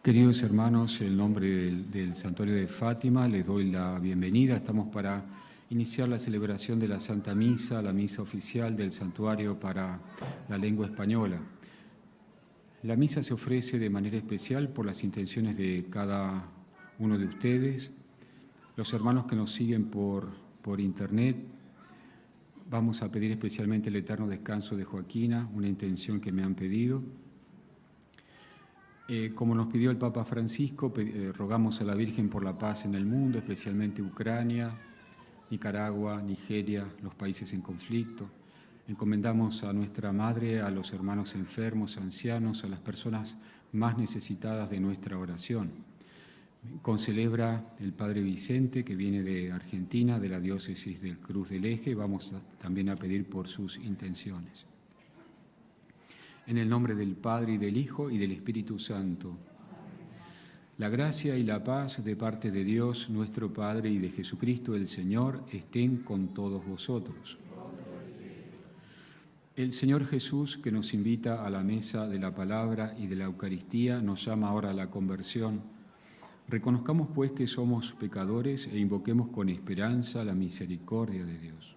Queridos hermanos, en nombre del Santuario de Fátima les doy la bienvenida. Estamos para iniciar la celebración de la Santa Misa, la misa oficial del Santuario para la lengua española. La misa se ofrece de manera especial por las intenciones de cada uno de ustedes, los hermanos que nos siguen por internet. Vamos a pedir especialmente el eterno descanso de Joaquina, una intención que me han pedido. Como nos pidió el Papa Francisco, rogamos a la Virgen por la paz en el mundo, especialmente Ucrania, Nicaragua, Nigeria, los países en conflicto. Encomendamos a nuestra Madre, a los hermanos enfermos, ancianos, a las personas más necesitadas de nuestra oración. Concelebra el Padre Vicente, que viene de Argentina, de la diócesis del Cruz del Eje. Vamos también a pedir por sus intenciones. En el nombre del Padre, y del Hijo, y del Espíritu Santo. La gracia y la paz de parte de Dios, nuestro Padre, y de Jesucristo el Señor, estén con todos vosotros. El Señor Jesús, que nos invita a la mesa de la palabra y de la Eucaristía, nos llama ahora a la conversión. Reconozcamos, pues, que somos pecadores e invoquemos con esperanza la misericordia de Dios.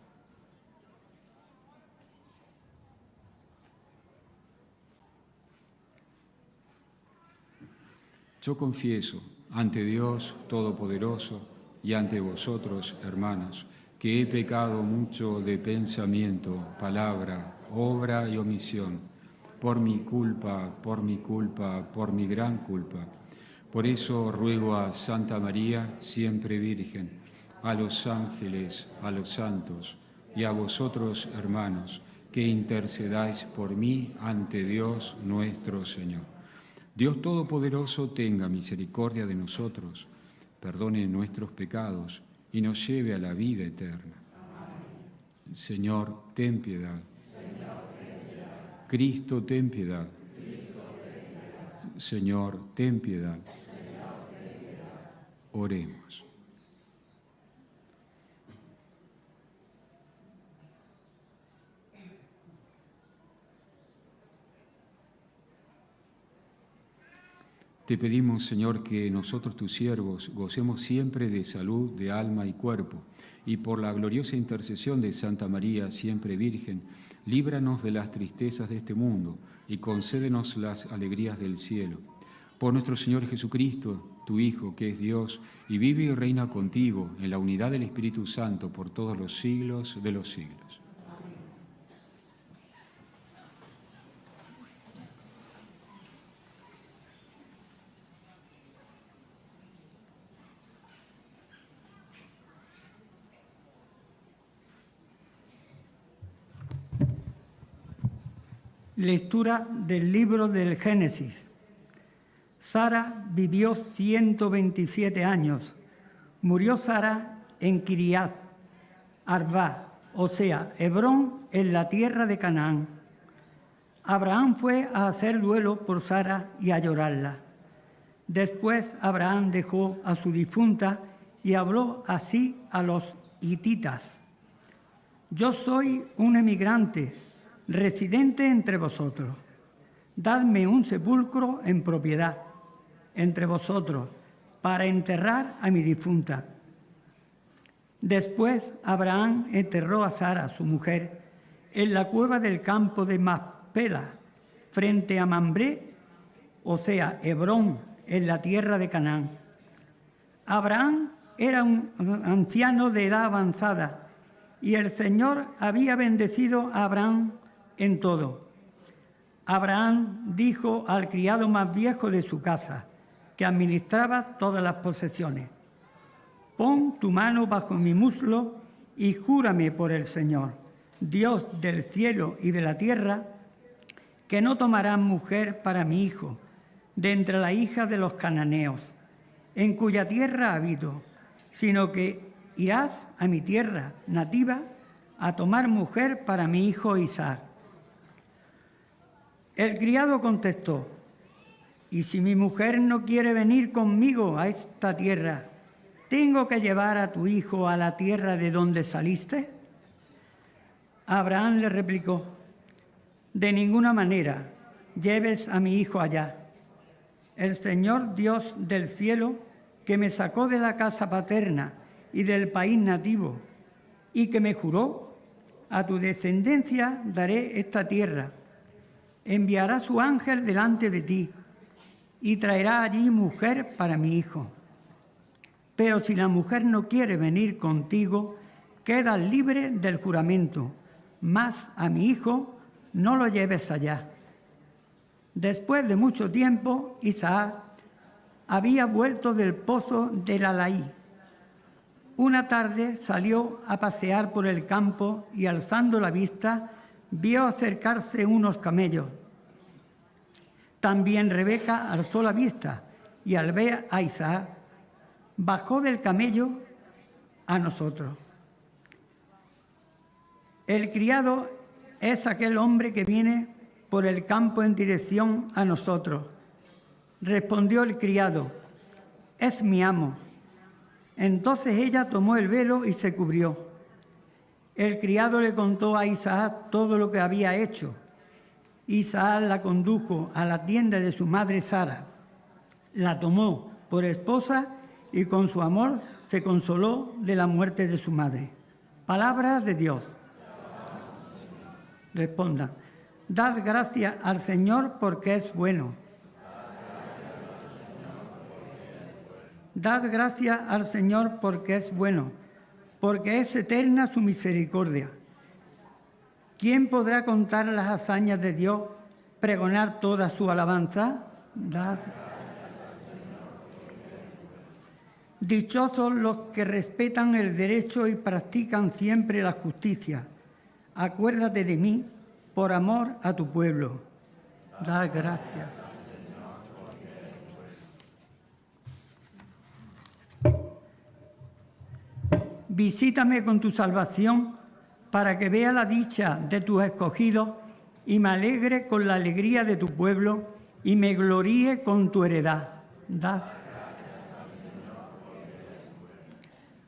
Yo confieso ante Dios Todopoderoso y ante vosotros, hermanos, que he pecado mucho de pensamiento, palabra, obra y omisión, por mi culpa, por mi gran culpa. Por eso ruego a Santa María, siempre Virgen, a los ángeles, a los santos y a vosotros, hermanos, que intercedáis por mí ante Dios nuestro Señor. Dios Todopoderoso tenga misericordia de nosotros, perdone nuestros pecados y nos lleve a la vida eterna. Amén. Señor, ten piedad. Señor, ten piedad. Cristo, ten piedad. Cristo, ten piedad. Señor, ten piedad. Señor, ten piedad. Oremos. Te pedimos, Señor, que nosotros, tus siervos, gocemos siempre de salud, de alma y cuerpo, y por la gloriosa intercesión de Santa María, siempre Virgen, líbranos de las tristezas de este mundo y concédenos las alegrías del cielo. Por nuestro Señor Jesucristo, tu Hijo, que es Dios, y vive y reina contigo en la unidad del Espíritu Santo por todos los siglos de los siglos. Lectura del libro del Génesis. Sara vivió 127 años. Murió Sara en Kiriat Arba, o sea, Hebrón, en la tierra de Canaán. Abraham fue a hacer duelo por Sara y a llorarla. Después Abraham dejó a su difunta y habló así a los hititas: Yo soy un emigrante, residente entre vosotros. Dadme un sepulcro en propiedad entre vosotros para enterrar a mi difunta. Después Abraham enterró a Sara, su mujer, en la cueva del campo de Macpela, frente a Mambré, o sea, Hebrón, en la tierra de Canaán. Abraham era un anciano de edad avanzada y el Señor había bendecido a Abraham en todo. Abraham dijo al criado más viejo de su casa, que administraba todas las posesiones: Pon tu mano bajo mi muslo y júrame por el Señor, Dios del cielo y de la tierra, que no tomarás mujer para mi hijo de entre las hijas de los cananeos, en cuya tierra habito, sino que irás a mi tierra nativa a tomar mujer para mi hijo Isaac. El criado contestó: ¿Y si mi mujer no quiere venir conmigo a esta tierra, tengo que llevar a tu hijo a la tierra de donde saliste? Abraham le replicó: De ninguna manera lleves a mi hijo allá. el Señor Dios del cielo, que me sacó de la casa paterna y del país nativo, y que me juró: a tu descendencia daré esta tierra. Enviará su ángel delante de ti, y traerá allí mujer para mi hijo. Pero si la mujer no quiere venir contigo, quedas libre del juramento, mas a mi hijo no lo lleves allá. Después de mucho tiempo, Isaac había vuelto del pozo de Lalaí. Una tarde salió a pasear por el campo y, alzando la vista, vio acercarse unos camellos. También Rebeca alzó la vista y, al ver a Isaac, bajó del camello a nosotros. El criado es aquel hombre que viene por el campo en dirección a nosotros. Respondió el criado: es mi amo. Entonces ella tomó el velo y se cubrió. El criado le contó a Isaac todo lo que había hecho. Isaac la condujo a la tienda de su madre Sara, la tomó por esposa y con su amor se consoló de la muerte de su madre. Palabra de Dios. Respondan: dad gracias al Señor porque es bueno. Dad gracias al Señor porque es bueno, porque es eterna su misericordia. ¿Quién podrá contar las hazañas de Dios, pregonar toda su alabanza? Dad. Dichosos los que respetan el derecho y practican siempre la justicia. Acuérdate de mí por amor a tu pueblo. Dad gracias. Visítame con tu salvación para que vea la dicha de tus escogidos y me alegre con la alegría de tu pueblo y me gloríe con tu heredad. Dad.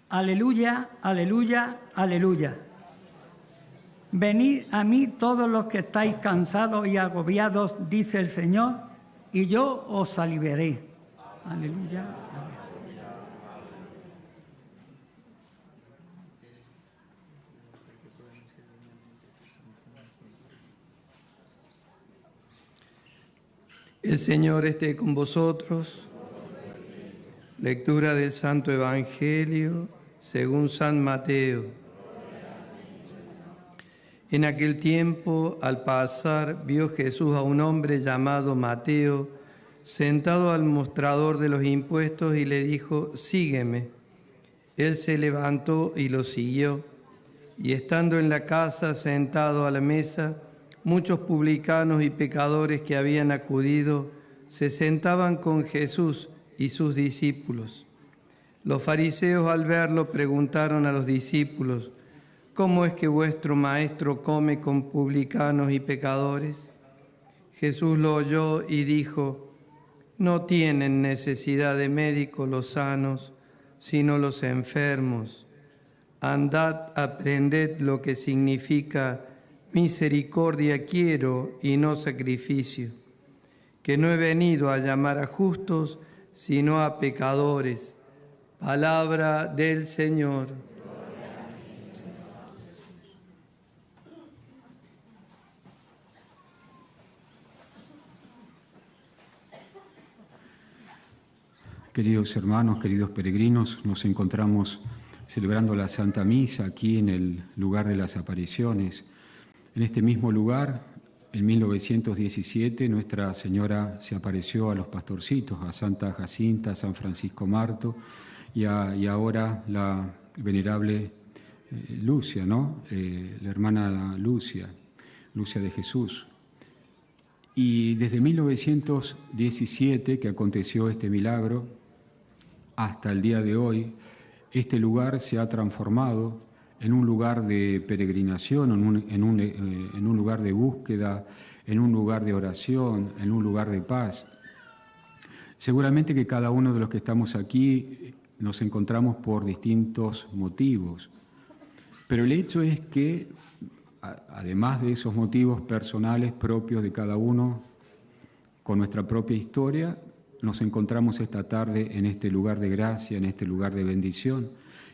Aleluya, aleluya, aleluya. Venid a mí todos los que estáis cansados y agobiados, dice el Señor, y yo os aliviaré. Aleluya. El Señor esté con vosotros. Lectura del Santo Evangelio según San Mateo. En aquel tiempo, al pasar, vio Jesús a un hombre llamado Mateo, sentado al mostrador de los impuestos, y le dijo: sígueme. Él se levantó y lo siguió, y estando en la casa, sentado a la mesa, muchos publicanos y pecadores que habían acudido se sentaban con Jesús y sus discípulos. Los fariseos, al verlo, preguntaron a los discípulos: ¿cómo es que vuestro maestro come con publicanos y pecadores? Jesús lo oyó y dijo: no tienen necesidad de médico los sanos, sino los enfermos. Andad, aprended lo que significa misericordia quiero y no sacrificio, que no he venido a llamar a justos, sino a pecadores. Palabra del Señor. Queridos hermanos, queridos peregrinos, nos encontramos celebrando la Santa Misa aquí en el lugar de las apariciones. En este mismo lugar, en 1917, Nuestra Señora se apareció a los pastorcitos, a Santa Jacinta, a San Francisco Marto y ahora la venerable Lucia, ¿no? La hermana Lucia de Jesús. Y desde 1917, que aconteció este milagro, hasta el día de hoy, este lugar se ha transformado en un lugar de peregrinación, en un lugar de búsqueda, en un lugar de oración, en un lugar de paz. Seguramente que cada uno de los que estamos aquí nos encontramos por distintos motivos, pero el hecho es que, además de esos motivos personales propios de cada uno, con nuestra propia historia, nos encontramos esta tarde en este lugar de gracia, en este lugar de bendición.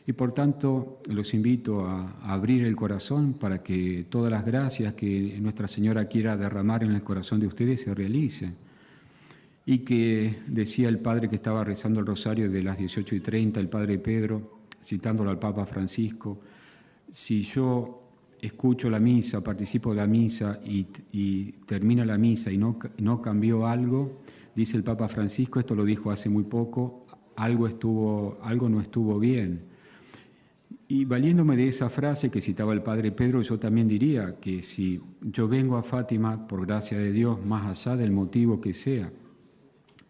Y por tanto, los invito a abrir el corazón para que todas las gracias que Nuestra Señora quiera derramar en el corazón de ustedes se realicen. Y que decía el Padre que estaba rezando el rosario de las 18:30, el Padre Pedro, citándolo al Papa Francisco: si yo escucho la misa, participo de la misa y termina la misa y no cambió algo, dice el Papa Francisco, esto lo dijo hace muy poco, algo no estuvo bien. Y valiéndome de esa frase que citaba el Padre Pedro, yo también diría que si yo vengo a Fátima, por gracia de Dios, más allá del motivo que sea,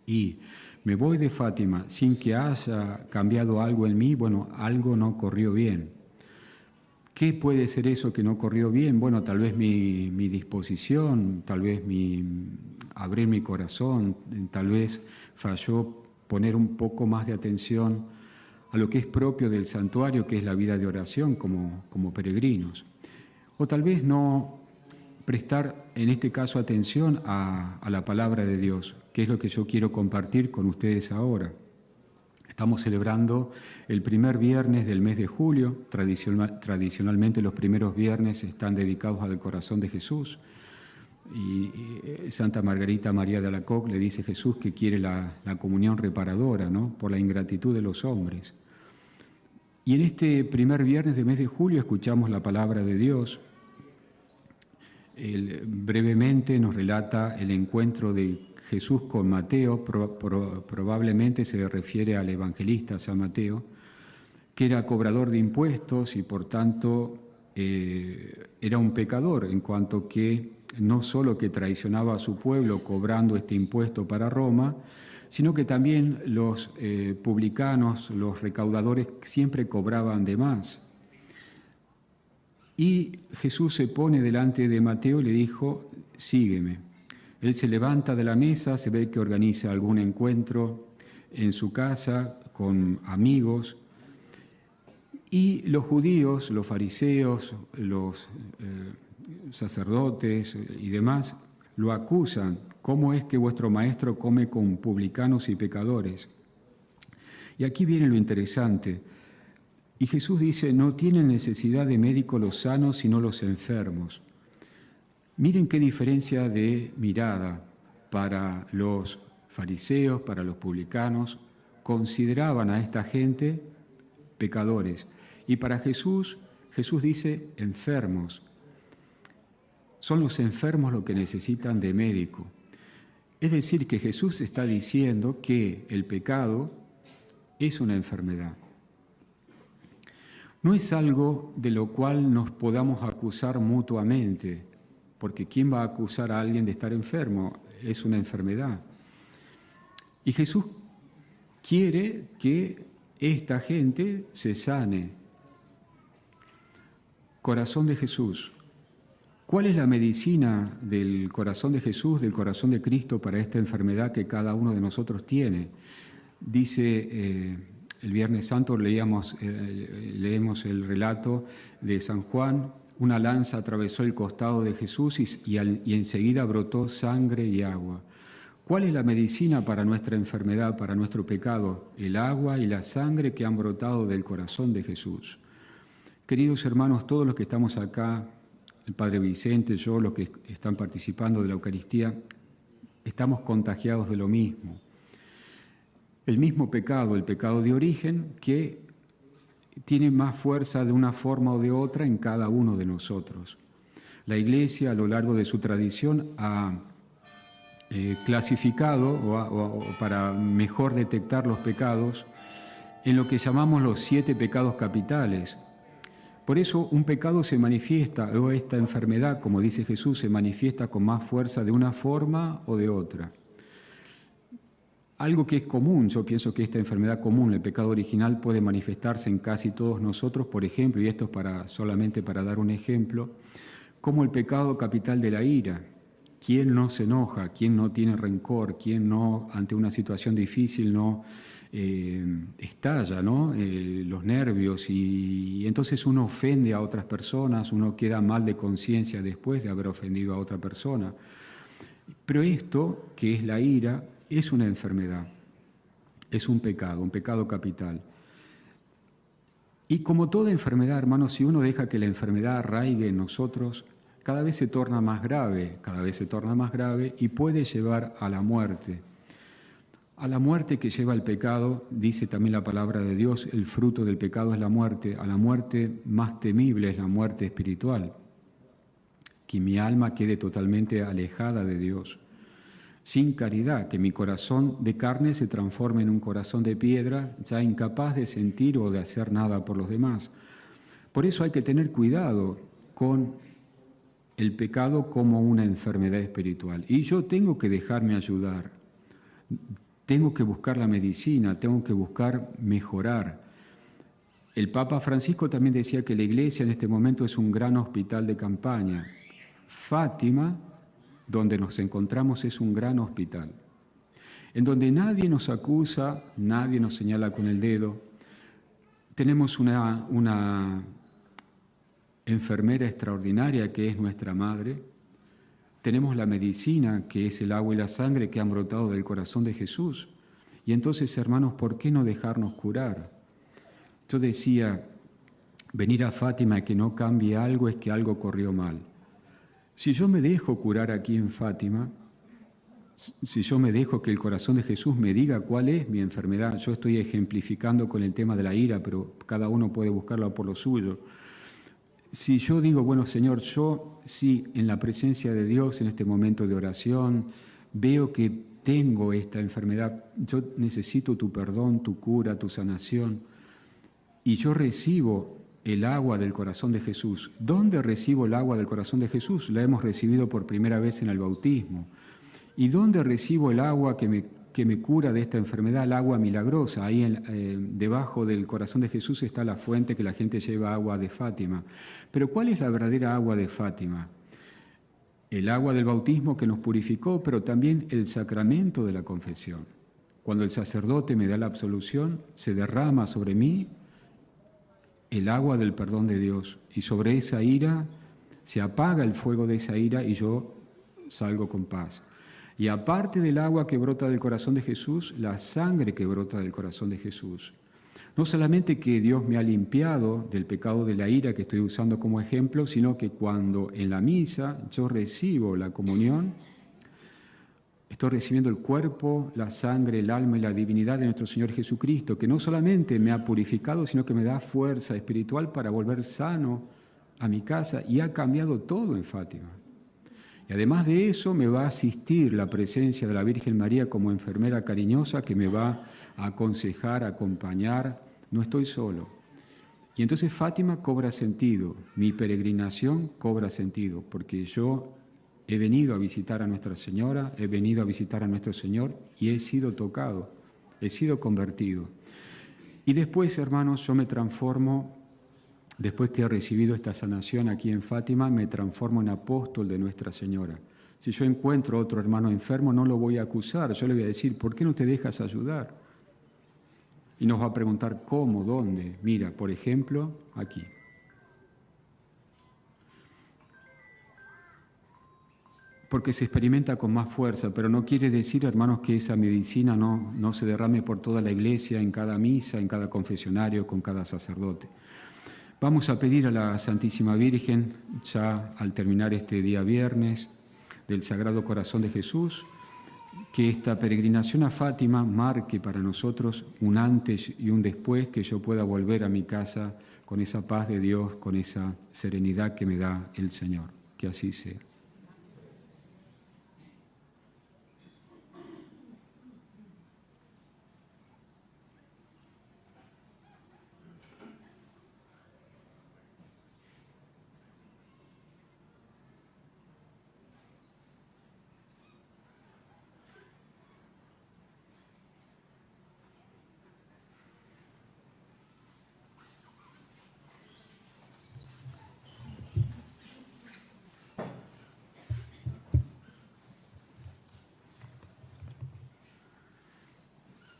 y me voy de Fátima sin que haya cambiado algo en mí, bueno, algo no corrió bien. ¿Qué puede ser eso que no corrió bien? Bueno, tal vez mi disposición, tal vez abrir mi corazón, tal vez falló poner un poco más de atención a lo que es propio del santuario, que es la vida de oración como peregrinos. O tal vez no prestar, en este caso, atención a la palabra de Dios, que es lo que yo quiero compartir con ustedes ahora. Estamos celebrando el primer viernes del mes de julio. Tradicionalmente los primeros viernes están dedicados al corazón de Jesús. Y Santa Margarita María de Alacoque le dice a Jesús que quiere la comunión reparadora, ¿no?, por la ingratitud de los hombres. Y en este primer viernes del mes de julio escuchamos la palabra de Dios. Él brevemente nos relata el encuentro de Jesús con Mateo, probablemente se refiere al evangelista San Mateo, que era cobrador de impuestos y por tanto era un pecador, en cuanto que no solo que traicionaba a su pueblo cobrando este impuesto para Roma, sino que también los publicanos, los recaudadores, siempre cobraban de más. Y Jesús se pone delante de Mateo y le dijo: sígueme. Él se levanta de la mesa, se ve que organiza algún encuentro en su casa con amigos, y los judíos, los fariseos, los sacerdotes y demás lo acusan. ¿Cómo es que vuestro maestro come con publicanos y pecadores? Y aquí viene lo interesante. Y Jesús dice: no tienen necesidad de médico los sanos, sino los enfermos. Miren qué diferencia de mirada. Para los fariseos, para los publicanos, consideraban a esta gente pecadores. Y para Jesús dice enfermos. Son los enfermos los que necesitan de médico. Es decir, que Jesús está diciendo que el pecado es una enfermedad. No es algo de lo cual nos podamos acusar mutuamente, porque ¿quién va a acusar a alguien de estar enfermo? Es una enfermedad. Y Jesús quiere que esta gente se sane. Corazón de Jesús. ¿Cuál es la medicina del corazón de Jesús, del corazón de Cristo para esta enfermedad que cada uno de nosotros tiene? Dice, el Viernes Santo leemos el relato de San Juan: una lanza atravesó el costado de Jesús y enseguida brotó sangre y agua. ¿Cuál es la medicina para nuestra enfermedad, para nuestro pecado? El agua y la sangre que han brotado del corazón de Jesús. Queridos hermanos, todos los que estamos acá, el Padre Vicente, yo, los que están participando de la Eucaristía, estamos contagiados de lo mismo. El mismo pecado, el pecado de origen, que tiene más fuerza de una forma o de otra en cada uno de nosotros. La Iglesia, a lo largo de su tradición, ha clasificado, o para mejor detectar los pecados, en lo que llamamos los 7 pecados capitales. Por eso un pecado se manifiesta, o esta enfermedad, como dice Jesús, se manifiesta con más fuerza de una forma o de otra. Algo que es común, yo pienso que esta enfermedad común, el pecado original, puede manifestarse en casi todos nosotros, por ejemplo, y esto es solamente para dar un ejemplo, como el pecado capital de la ira. ¿Quién no se enoja? ¿Quién no tiene rencor? ¿Quién no, ante una situación difícil, no estalla, ¿no? Los nervios, y entonces uno ofende a otras personas, uno queda mal de conciencia después de haber ofendido a otra persona. Pero esto, que es la ira, es una enfermedad, es un pecado capital. Y como toda enfermedad, hermanos, si uno deja que la enfermedad arraigue en nosotros, cada vez se torna más grave y puede llevar a la muerte. A la muerte que lleva el pecado, dice también la palabra de Dios, el fruto del pecado es la muerte. A la muerte más temible es la muerte espiritual, que mi alma quede totalmente alejada de Dios, sin caridad, que mi corazón de carne se transforme en un corazón de piedra, ya incapaz de sentir o de hacer nada por los demás. Por eso hay que tener cuidado con el pecado como una enfermedad espiritual. Y yo tengo que dejarme ayudar, tengo que buscar la medicina, tengo que buscar mejorar. El Papa Francisco también decía que la Iglesia en este momento es un gran hospital de campaña. Fátima, donde nos encontramos, es un gran hospital, en donde nadie nos acusa, nadie nos señala con el dedo. Tenemos una enfermera extraordinaria que es nuestra madre. Tenemos la medicina, que es el agua y la sangre que han brotado del corazón de Jesús. Y entonces, hermanos, ¿por qué no dejarnos curar? Yo decía, venir a Fátima y que no cambie algo es que algo corrió mal. Si yo me dejo curar aquí en Fátima, si yo me dejo que el corazón de Jesús me diga cuál es mi enfermedad, yo estoy ejemplificando con el tema de la ira, pero cada uno puede buscarlo por lo suyo. Si yo digo, bueno, Señor, yo sí, en la presencia de Dios, en este momento de oración, veo que tengo esta enfermedad, yo necesito tu perdón, tu cura, tu sanación, y yo recibo el agua del corazón de Jesús. ¿Dónde recibo el agua del corazón de Jesús? La hemos recibido por primera vez en el bautismo. ¿Y dónde recibo el agua que me cura de esta enfermedad, el agua milagrosa? Ahí debajo del corazón de Jesús está la fuente que la gente lleva, agua de Fátima. Pero ¿cuál es la verdadera agua de Fátima? El agua del bautismo que nos purificó, pero también el sacramento de la confesión. Cuando el sacerdote me da la absolución, se derrama sobre mí el agua del perdón de Dios, y sobre esa ira se apaga el fuego de esa ira y yo salgo con paz. Y aparte del agua que brota del corazón de Jesús, la sangre que brota del corazón de Jesús. No solamente que Dios me ha limpiado del pecado de la ira que estoy usando como ejemplo, sino que cuando en la misa yo recibo la comunión, estoy recibiendo el cuerpo, la sangre, el alma y la divinidad de nuestro Señor Jesucristo, que no solamente me ha purificado, sino que me da fuerza espiritual para volver sano a mi casa, y ha cambiado todo en Fátima. Y además de eso me va a asistir la presencia de la Virgen María como enfermera cariñosa que me va a aconsejar, a acompañar. No estoy solo. Y entonces Fátima cobra sentido, mi peregrinación cobra sentido, porque yo he venido a visitar a Nuestra Señora, he venido a visitar a nuestro Señor y he sido tocado, he sido convertido. Y después, hermanos, yo me transformo, después que he recibido esta sanación aquí en Fátima, me transformo en apóstol de Nuestra Señora. Si yo encuentro otro hermano enfermo, no lo voy a acusar, yo le voy a decir, ¿por qué no te dejas ayudar? Y nos va a preguntar, ¿cómo? ¿Dónde? Mira, por ejemplo, aquí. Porque se experimenta con más fuerza, pero no quiere decir, hermanos, que esa medicina no se derrame por toda la iglesia, en cada misa, en cada confesionario, con cada sacerdote. Vamos a pedir a la Santísima Virgen, ya al terminar este día viernes, del Sagrado Corazón de Jesús, que esta peregrinación a Fátima marque para nosotros un antes y un después, que yo pueda volver a mi casa con esa paz de Dios, con esa serenidad que me da el Señor. Que así sea.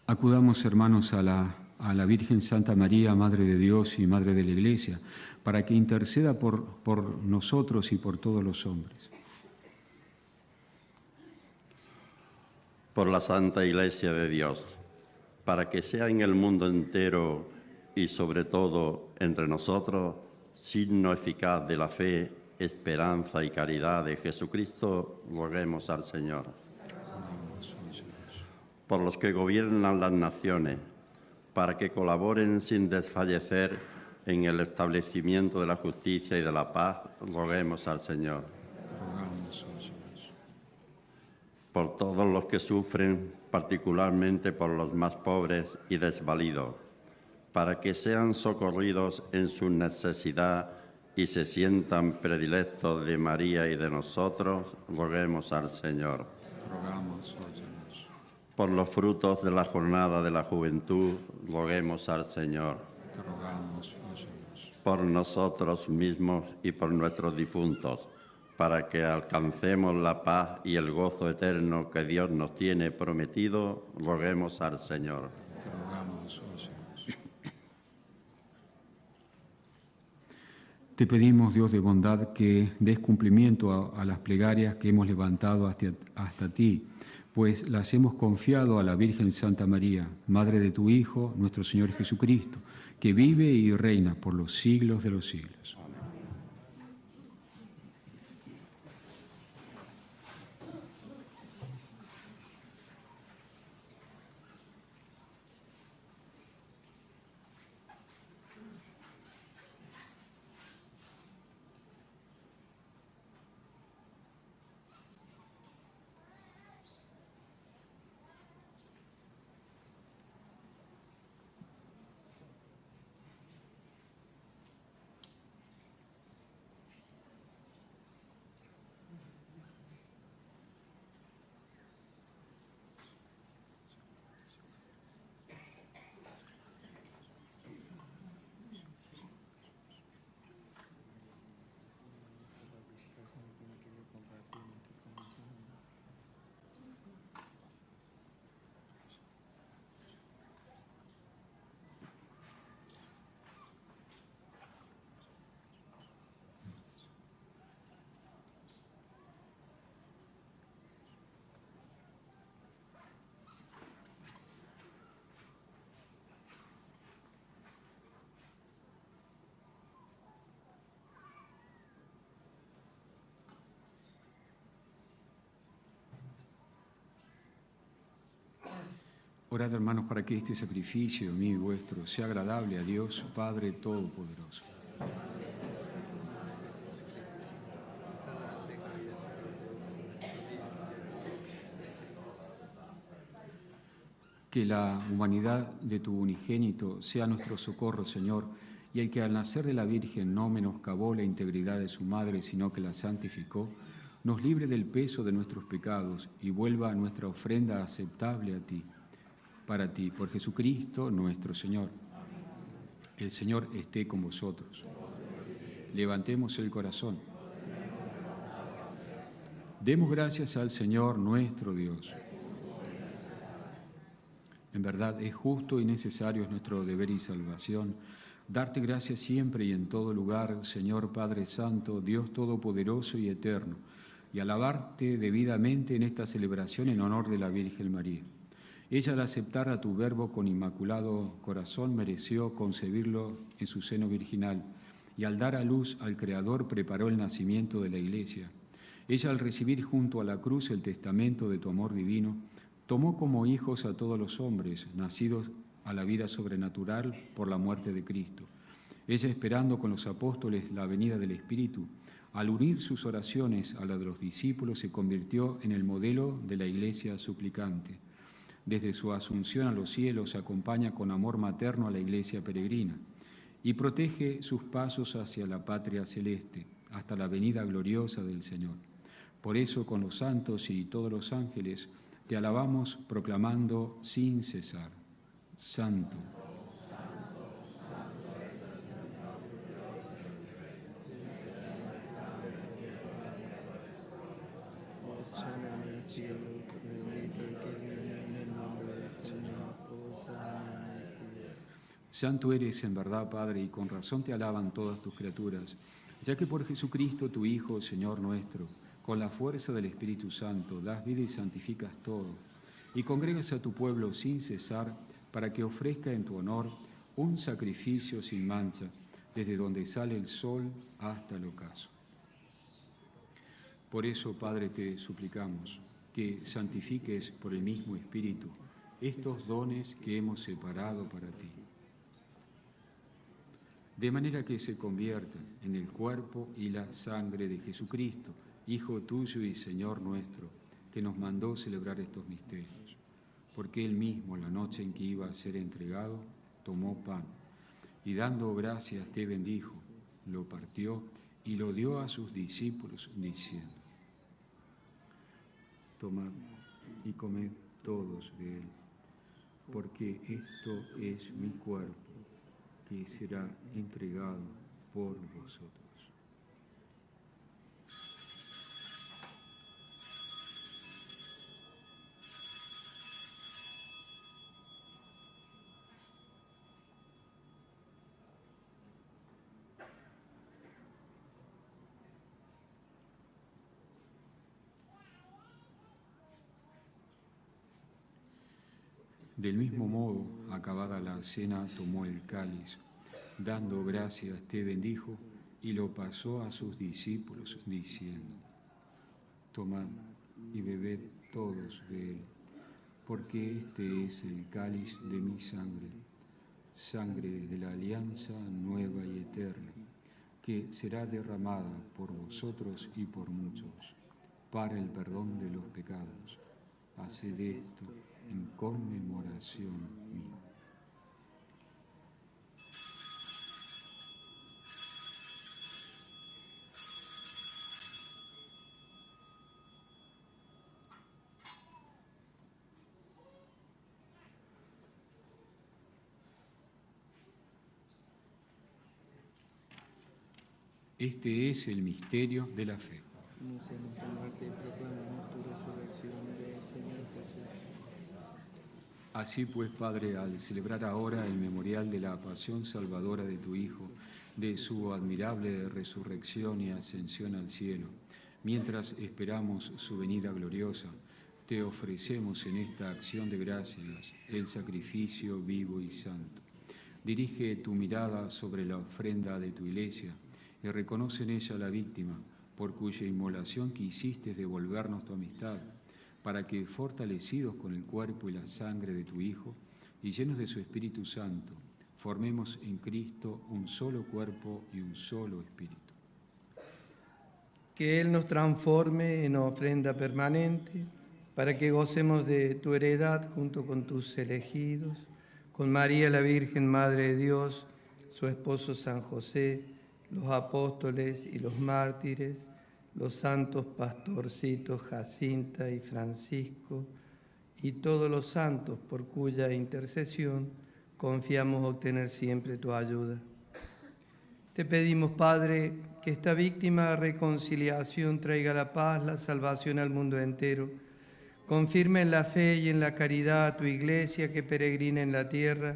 Acudamos, hermanos, a la Virgen Santa María, Madre de Dios y Madre de la Iglesia, para que interceda por nosotros y por todos los hombres. por la Santa Iglesia de Dios, para que sea en el mundo entero y sobre todo entre nosotros signo eficaz de la fe, esperanza y caridad de Jesucristo, roguemos al Señor. Por los que gobiernan las naciones, para que colaboren sin desfallecer en el establecimiento de la justicia y de la paz, roguemos al Señor. Por todos los que sufren, particularmente por los más pobres y desvalidos, para que sean socorridos en su necesidad y se sientan predilectos de María y de nosotros, roguemos al Señor. Por los frutos de la jornada de la juventud, roguemos al Señor. Por nosotros mismos y por nuestros difuntos, para que alcancemos la paz y el gozo eterno que Dios nos tiene prometido, roguemos al Señor. Te pedimos, Dios de bondad, que des cumplimiento a las plegarias que hemos levantado hasta ti, pues las hemos confiado a la Virgen Santa María, Madre de tu Hijo, nuestro Señor Jesucristo, que vive y reina por los siglos de los siglos. Orad, hermanos, para que este sacrificio mío y vuestro sea agradable a Dios, Padre Todopoderoso. Que la humanidad de tu unigénito sea nuestro socorro, Señor, y el que al nacer de la Virgen no menoscabó la integridad de su madre, sino que la santificó, nos libre del peso de nuestros pecados y vuelva nuestra ofrenda aceptable a ti. Para ti, por Jesucristo nuestro Señor. El Señor esté con vosotros. Levantemos el corazón. Demos gracias al Señor nuestro Dios. En verdad es justo y necesario, es nuestro deber y salvación, darte gracias siempre y en todo lugar, Señor Padre Santo, Dios Todopoderoso y Eterno, y alabarte debidamente en esta celebración en honor de la Virgen María. Ella, al aceptar a tu verbo con inmaculado corazón, mereció concebirlo en su seno virginal, y al dar a luz al Creador preparó el nacimiento de la Iglesia. Ella, al recibir junto a la cruz el testamento de tu amor divino, tomó como hijos a todos los hombres, nacidos a la vida sobrenatural por la muerte de Cristo. Ella, esperando con los apóstoles la venida del Espíritu, al unir sus oraciones a las de los discípulos, se convirtió en el modelo de la Iglesia suplicante. Desde su asunción a los cielos acompaña con amor materno a la Iglesia peregrina y protege sus pasos hacia la patria celeste, hasta la venida gloriosa del Señor. Por eso, con los santos y todos los ángeles, te alabamos proclamando sin cesar: Santo, santo eres en verdad, Padre, y con razón te alaban todas tus criaturas, ya que por Jesucristo, tu Hijo, Señor nuestro, con la fuerza del Espíritu Santo, das vida y santificas todo. y congregas a tu pueblo sin cesar para que ofrezca en tu honor un sacrificio sin mancha, desde donde sale el sol hasta el ocaso. Por eso, Padre, te suplicamos que santifiques por el mismo Espíritu estos dones que hemos separado para ti, de manera que se conviertan en el cuerpo y la sangre de Jesucristo, Hijo tuyo y Señor nuestro, que nos mandó celebrar estos misterios. Porque él mismo, la noche en que iba a ser entregado, tomó pan y dando gracias te bendijo, lo partió y lo dio a sus discípulos, diciendo: tomad y comed todos de él, porque esto es mi cuerpo, que será entregado por vosotros. Del mismo modo, acabada la cena, tomó el cáliz, dando gracias te bendijo y lo pasó a sus discípulos, diciendo: tomad y bebed todos de él, porque este es el cáliz de mi sangre, sangre de la alianza nueva y eterna, que será derramada por vosotros y por muchos, para el perdón de los pecados. Haced esto en conmemoración mía. Este es el misterio de la fe. Así pues, Padre, al celebrar ahora el memorial de la pasión salvadora de tu Hijo, de su admirable resurrección y ascensión al cielo, mientras esperamos su venida gloriosa, te ofrecemos en esta acción de gracias el sacrificio vivo y santo. Dirige tu mirada sobre la ofrenda de tu Iglesia y reconoce en ella la víctima, por cuya inmolación quisiste devolvernos tu amistad, para que, fortalecidos con el cuerpo y la sangre de tu Hijo, y llenos de su Espíritu Santo, formemos en Cristo un solo cuerpo y un solo Espíritu. Que Él nos transforme en ofrenda permanente, para que gocemos de tu heredad junto con tus elegidos, con María la Virgen, Madre de Dios, su esposo San José, los apóstoles y los mártires, los santos pastorcitos Jacinta y Francisco, y todos los santos por cuya intercesión confiamos obtener siempre tu ayuda. Te pedimos, Padre, que esta víctima reconciliación traiga la paz, la salvación al mundo entero. Confirma en la fe y en la caridad a tu Iglesia que peregrina en la tierra,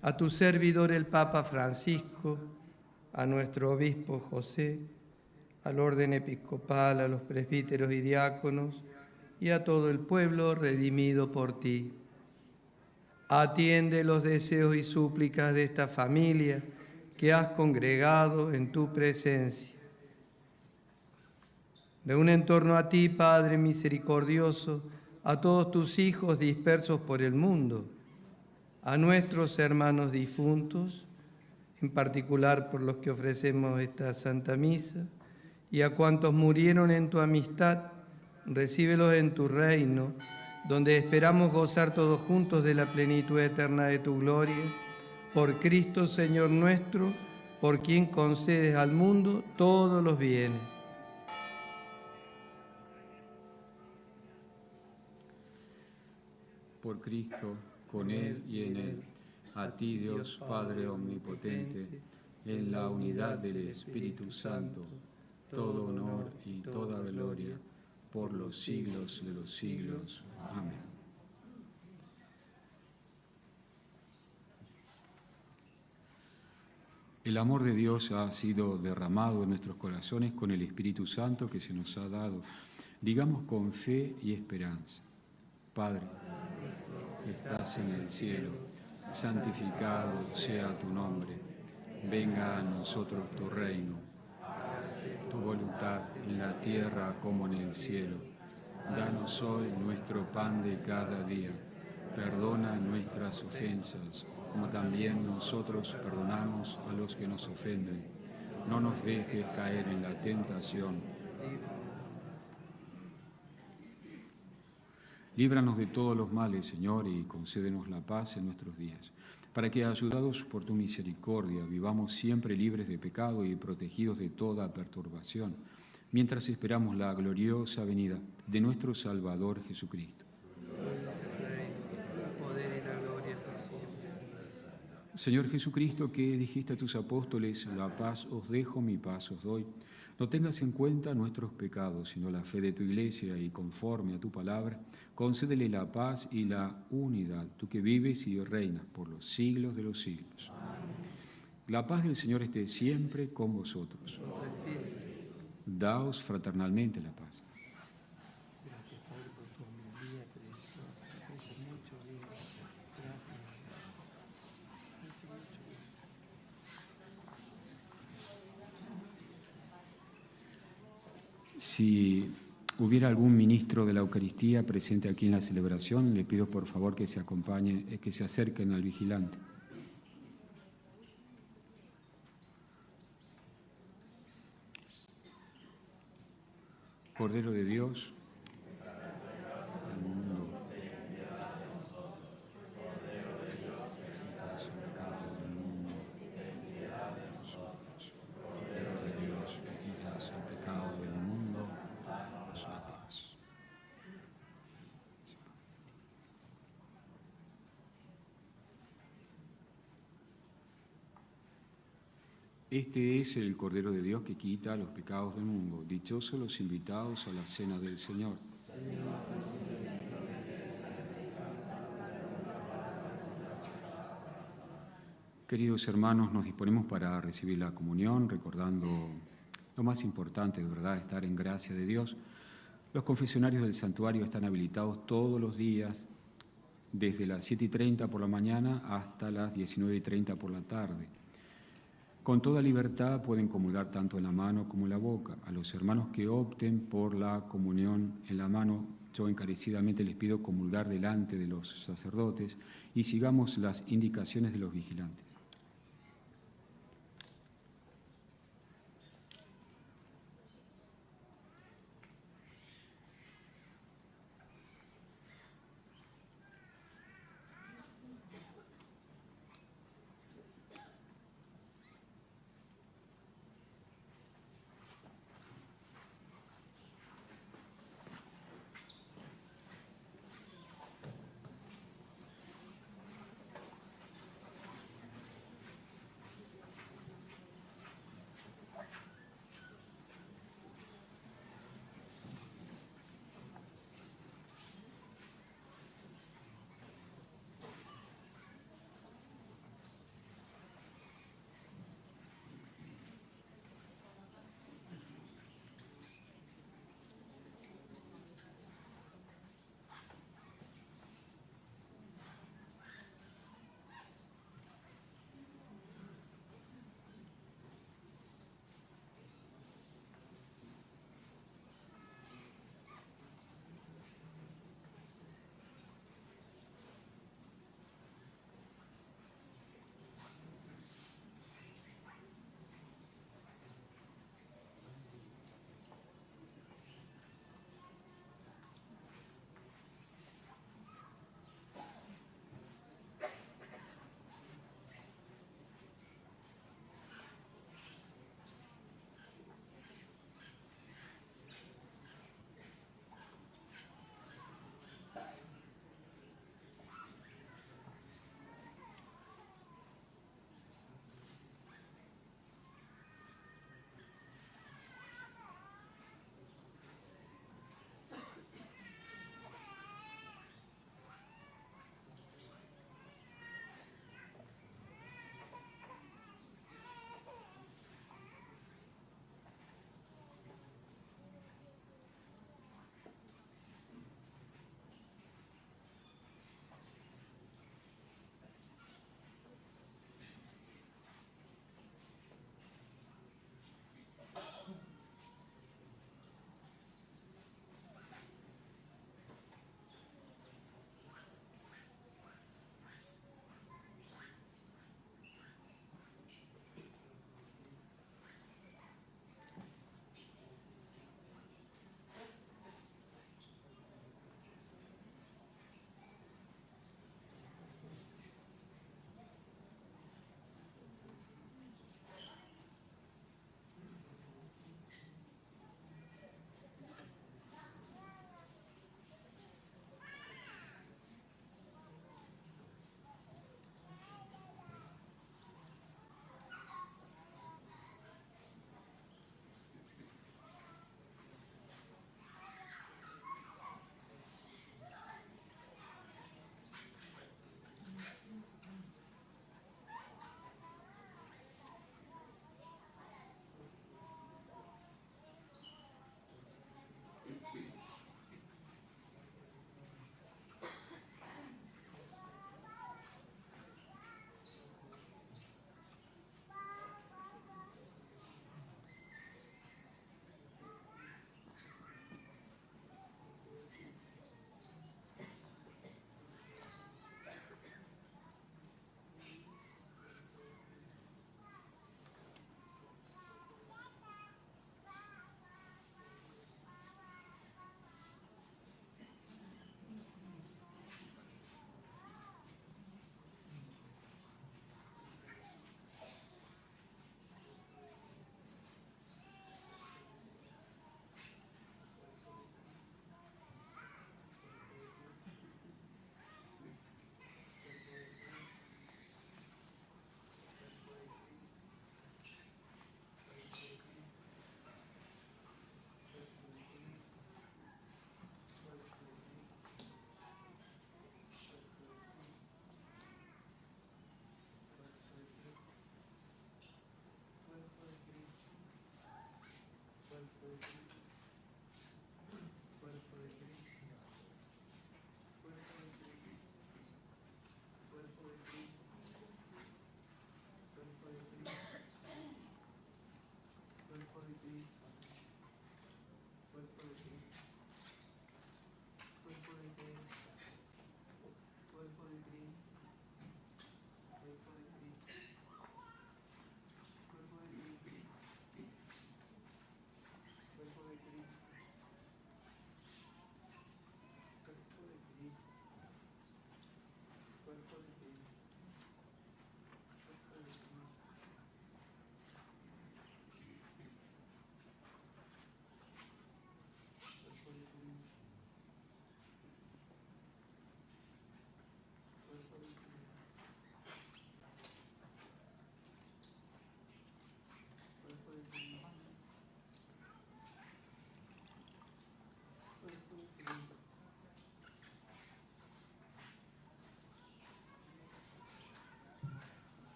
a tu servidor el Papa Francisco, a nuestro obispo José, al orden episcopal, a los presbíteros y diáconos, y a todo el pueblo redimido por ti. Atiende los deseos y súplicas de esta familia que has congregado en tu presencia. Reúne en torno a ti, Padre misericordioso, a todos tus hijos dispersos por el mundo, a nuestros hermanos difuntos, en particular por los que ofrecemos esta Santa Misa, y a cuantos murieron en tu amistad, recíbelos en tu reino, donde esperamos gozar todos juntos de la plenitud eterna de tu gloria, por Cristo Señor nuestro, por quien concedes al mundo todos los bienes. Por Cristo, con Él y en Él, a ti Dios Padre Omnipotente, en la unidad del Espíritu Santo, todo honor y toda gloria, por los siglos de los siglos. Amén. El amor de Dios ha sido derramado en nuestros corazones con el Espíritu Santo que se nos ha dado. Digamos con fe y esperanza: Padre, que estás en el cielo, santificado sea tu nombre. Venga a nosotros tu reino, tu voluntad en la tierra como en el cielo. Danos hoy nuestro pan de cada día. Perdona nuestras ofensas, como también nosotros perdonamos a los que nos ofenden. No nos dejes caer en la tentación. Líbranos de todos los males, Señor, y concédenos la paz en nuestros días, para que, ayudados por tu misericordia, vivamos siempre libres de pecado y protegidos de toda perturbación, mientras esperamos la gloriosa venida de nuestro Salvador Jesucristo. Señor Jesucristo, que dijiste a tus apóstoles, la paz os dejo, mi paz os doy. No tengas en cuenta nuestros pecados, sino la fe de tu Iglesia, y conforme a tu palabra, concédele la paz y la unidad, tú que vives y reinas por los siglos de los siglos. La paz del Señor esté siempre con vosotros. Daos fraternalmente la paz. Si hubiera algún ministro de la Eucaristía presente aquí en la celebración, le pido por favor que se acompañe, que se acerquen al vigilante. Cordero de Dios, al mundo. Este es el Cordero de Dios que quita los pecados del mundo. Dichosos los invitados a la cena del Señor. Queridos hermanos, nos disponemos para recibir la comunión, recordando lo más importante, de verdad, estar en gracia de Dios. Los confesionarios del santuario están habilitados todos los días, desde las 7:30 por la mañana hasta las 19:30 por la tarde. Con toda libertad pueden comulgar tanto en la mano como en la boca. A los hermanos que opten por la comunión en la mano, yo encarecidamente les pido comulgar delante de los sacerdotes y sigamos las indicaciones de los vigilantes.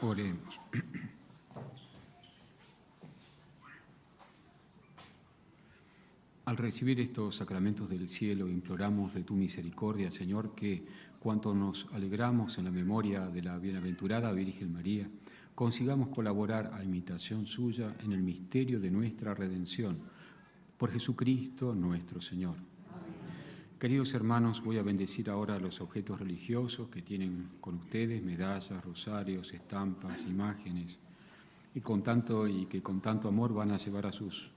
Oremos. Al recibir estos sacramentos del cielo, imploramos de tu misericordia, Señor, que cuanto nos alegramos en la memoria de la bienaventurada Virgen María, consigamos colaborar a imitación suya en el misterio de nuestra redención. Por Jesucristo nuestro Señor. Queridos hermanos, voy a bendecir ahora los objetos religiosos que tienen con ustedes, medallas, rosarios, estampas, imágenes, y que con tanto amor van a llevar a sus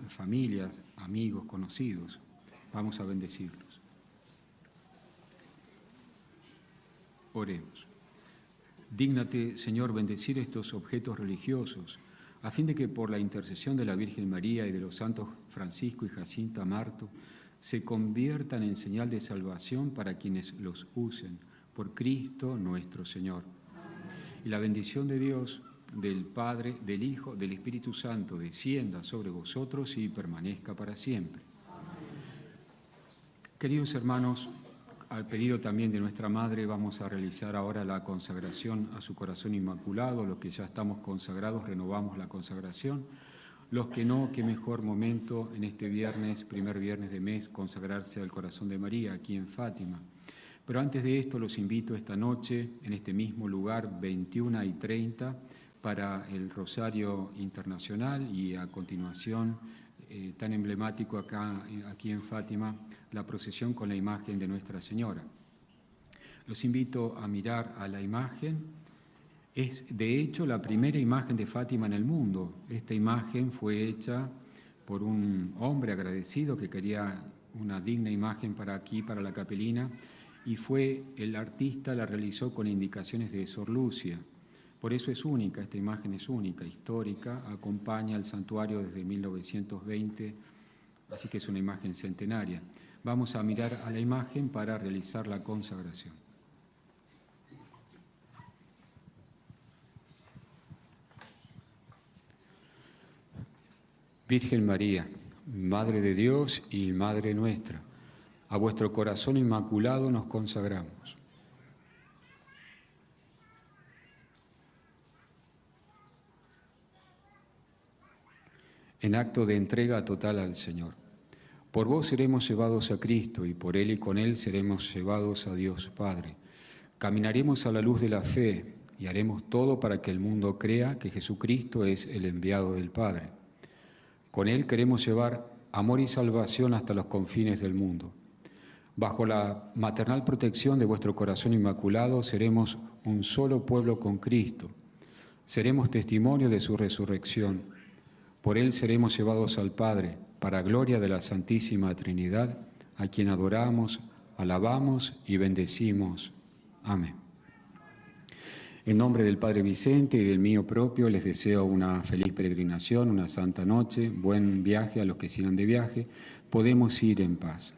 familias, amigos, conocidos. Vamos a bendecirlos. Oremos. Dígnate, Señor, bendecir estos objetos religiosos, a fin de que por la intercesión de la Virgen María y de los santos Francisco y Jacinta Marto, se conviertan en señal de salvación para quienes los usen, por Cristo nuestro Señor. Y la bendición de Dios, del Padre, del Hijo, del Espíritu Santo, descienda sobre vosotros y permanezca para siempre. Queridos hermanos, al pedido también de nuestra Madre, vamos a realizar ahora la consagración a su corazón inmaculado. Los que ya estamos consagrados, renovamos la consagración. Los que no, qué mejor momento en este viernes, primer viernes de mes, consagrarse al corazón de María, aquí en Fátima. Pero antes de esto, los invito esta noche, en este mismo lugar, 21:30, para el Rosario Internacional y a continuación, tan emblemático aquí en Fátima, la procesión con la imagen de Nuestra Señora. Los invito a mirar a la imagen. Es, de hecho, la primera imagen de Fátima en el mundo. Esta imagen fue hecha por un hombre agradecido que quería una digna imagen para aquí, para la capelina, y fue el artista, la realizó con indicaciones de Sor Lucia. Por eso es única, esta imagen es única, histórica, acompaña al santuario desde 1920, así que es una imagen centenaria. Vamos a mirar a la imagen para realizar la consagración. Virgen María, Madre de Dios y Madre nuestra, a vuestro corazón inmaculado nos consagramos. En acto de entrega total al Señor. Por vos seremos llevados a Cristo y por Él y con Él seremos llevados a Dios Padre. Caminaremos a la luz de la fe y haremos todo para que el mundo crea que Jesucristo es el enviado del Padre. Con Él queremos llevar amor y salvación hasta los confines del mundo. Bajo la maternal protección de vuestro corazón inmaculado seremos un solo pueblo con Cristo. Seremos testimonio de su resurrección. Por Él seremos llevados al Padre, para gloria de la Santísima Trinidad, a quien adoramos, alabamos y bendecimos. Amén. En nombre del Padre Vicente y del mío propio, les deseo una feliz peregrinación, una santa noche, buen viaje a los que sigan de viaje. Podemos ir en paz.